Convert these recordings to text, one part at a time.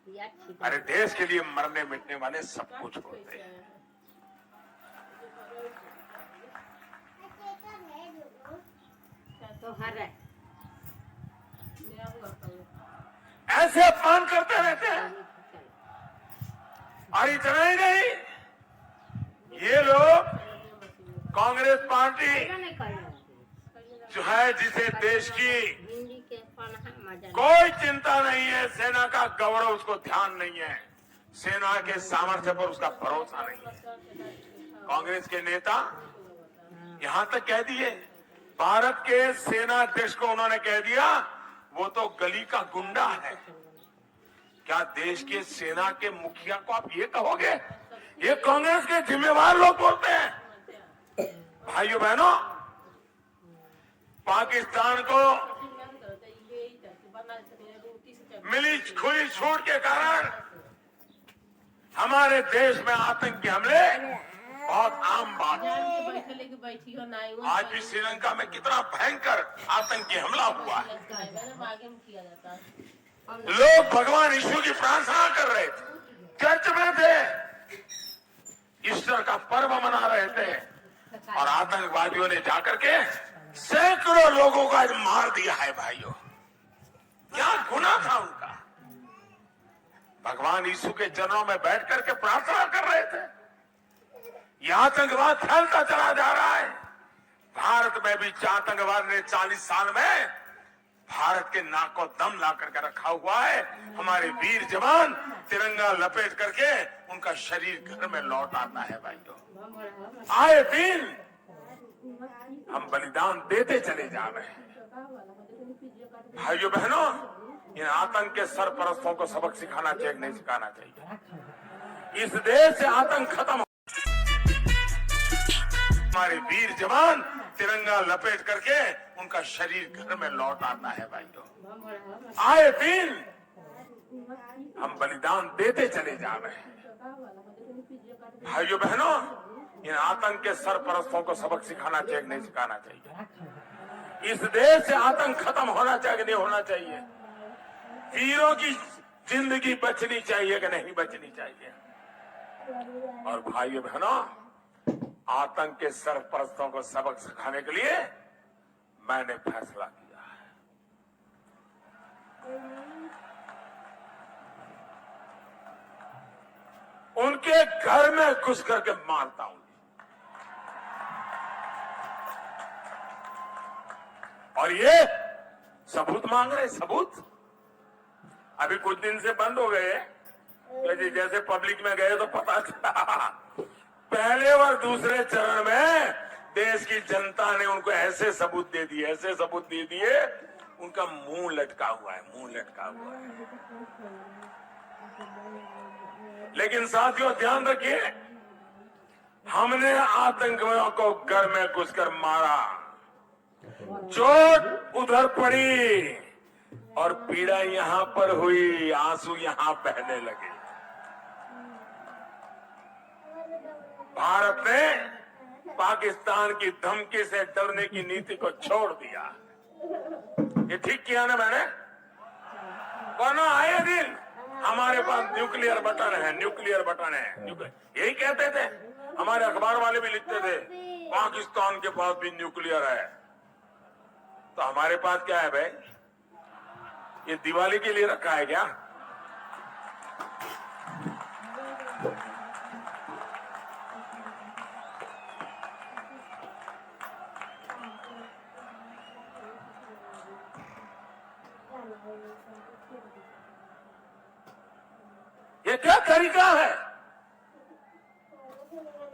अरे देश के लिए मरने मिटने वाले सब कुछ होते हैं। ऐसे अपमान करते रहते हैं। और इतना ही नहीं, ये लोग कांग्रेस पार्टी जो है, जिसे देश की कोई चिंता नहीं है, सेना का गौरव उसको ध्यान नहीं है, सेना के सामर्थ्य पर उसका भरोसा नहीं है। कांग्रेस के नेता यहां तक कह दिए, भारत के सेना अध्यक्ष को उन्होंने कह दिया वो तो गली का गुंडा है। क्या देश के सेना के मुखिया को आप ये कहोगे? ये कांग्रेस के जिम्मेवार लोग बोलते हैं। भाइयों बहनों, पाकिस्तान को मिली खुली छूट के कारण हमारे देश में आतंकी हमले बहुत आम बात है। आज भी श्रीलंका में कितना भयंकर आतंकी हमला हुआ है। लोग भगवान यीशु की प्रार्थना कर रहे थे, चर्च में थे, ईस्टर का पर्व मना रहे थे, और आतंकवादियों ने जाकर के सैकड़ों लोगों को आज मार दिया है। भाइयों, क्या गुनाह था उनका? भगवान यीशु के चरणों में बैठ करके प्रार्थना कर रहे थे। यह आतंकवाद फैलता चला जा रहा है। भारत में भी आतंकवाद ने 40 साल में भारत के नाक को दम ला करके रखा हुआ है। हमारे वीर जवान तिरंगा लपेट करके उनका शरीर घर में लौट आता है। भाइयों, आए दिन हम बलिदान देते चले जा रहे हैं। भाइयों बहनों, इन आतंक के सरपरस्तों को सबक सिखाना चाहिए, नहीं सिखाना चाहिए। इस देश से आतंक खत्म। हमारे वीर जवान तिरंगा लपेट करके उनका शरीर घर में लौट आता है। भाइयों, आए दिन हम बलिदान देते चले जा रहे हैं। भाइयों बहनों, इन आतंक के सरपरस्तों को सबक सिखाना चाहिए, नहीं सिखाना चाहिए। इस देश से आतंक खत्म होना चाहिए, नहीं होना चाहिए। वीरों की जिंदगी बचनी चाहिए कि नहीं बचनी चाहिए। और भाइयों बहनों, आतंक के सरपरस्तों को सबक सिखाने के लिए मैंने फैसला किया है। उनके घर में घुस करके मारता हूं। और ये सबूत मांग रहे, सबूत। अभी कुछ दिन से बंद हो गए, जैसे पब्लिक में गए तो पता चला। पहले और दूसरे चरण में देश की जनता ने उनको ऐसे सबूत दे दिए, ऐसे सबूत दे दिए, उनका मुंह लटका हुआ है, मुंह लटका हुआ है। लेकिन साथियों, ध्यान रखिए, हमने आतंकवादियों को घर में घुसकर मारा, चोट उधर पड़ी और पीड़ा यहां पर हुई, आंसू यहां बहने लगे। भारत ने पाकिस्तान की धमकी से डरने की नीति को छोड़ दिया। ये ठीक किया ना मैंने? वरना आए दिन हमारे पास न्यूक्लियर बटन है, न्यूक्लियर बटन है, यही कहते थे। हमारे अखबार वाले भी लिखते थे पाकिस्तान के पास भी न्यूक्लियर है। तो हमारे पास क्या है भाई? ये दिवाली के लिए रखा है क्या? ये क्या तरीका है?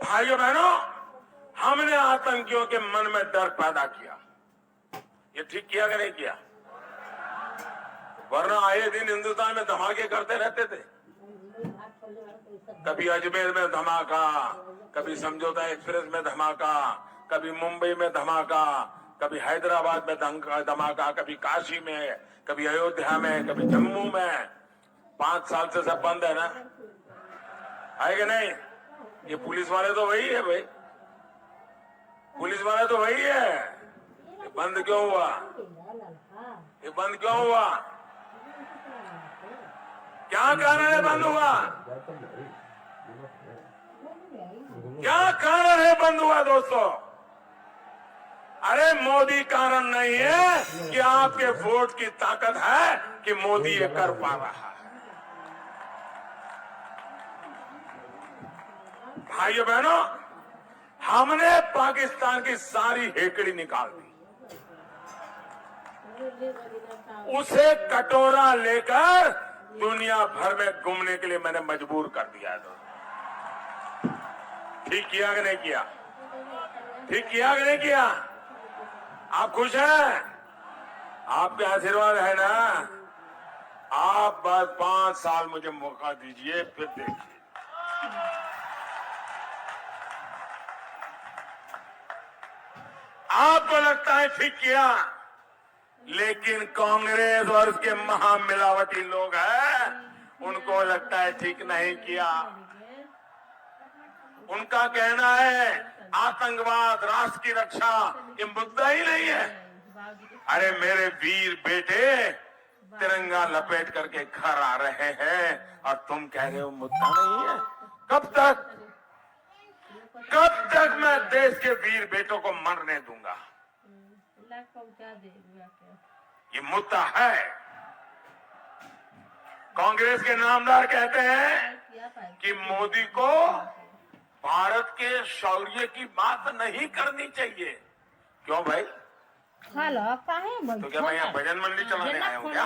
भाइयों बहनों, हमने आतंकियों के मन में डर पैदा किया। ये ठीक किया कि नहीं किया? वरना आए दिन हिंदुस्तान में धमाके करते रहते थे। कभी अजमेर में धमाका, कभी समझौता एक्सप्रेस में धमाका, कभी मुंबई में धमाका, कभी हैदराबाद में धमाका, कभी काशी में, कभी अयोध्या में, कभी जम्मू में। 5 साल से सब बंद है ना, है कि नहीं? ये पुलिस वाले तो वही है भाई, पुलिस वाले तो वही है। ये बंद क्यों हुआ? ये बंद क्यों हुआ? क्या कारण है बंद हुआ? क्या कारण है बंद हुआ दोस्तों? अरे मोदी कारण नहीं है कि आपके वोट की ताकत है कि मोदी ये कर पा रहा है। भाइयों बहनों, हमने पाकिस्तान की सारी हेकड़ी निकाल दी, उसे कटोरा लेकर दुनिया भर में घूमने के लिए मैंने मजबूर कर दिया। तो ठीक किया कि नहीं किया? ठीक किया कि नहीं किया? आप खुश हैं? आपके आशीर्वाद है ना? आप बस 5 साल मुझे मौका दीजिए, फिर देखिए। आपको लगता है ठीक किया, लेकिन कांग्रेस और उसके महामिलावटी लोग हैं, उनको लगता है ठीक नहीं किया। उनका कहना है आतंकवाद, राष्ट्र की रक्षा ये मुद्दा ही नहीं है। अरे मेरे वीर बेटे तिरंगा लपेट करके घर आ रहे हैं और तुम कह रहे हो मुद्दा नहीं है। कब तक मैं देश के वीर बेटों को मरने दूंगा? ये मुद्दा है। कांग्रेस के नामदार कहते हैं कि मोदी को भारत के शौर्य की बात नहीं करनी चाहिए। क्यों भाई? हेलो, काहे तो क्या मैं यहाँ भजन मंडली चलाने आया हूँ क्या?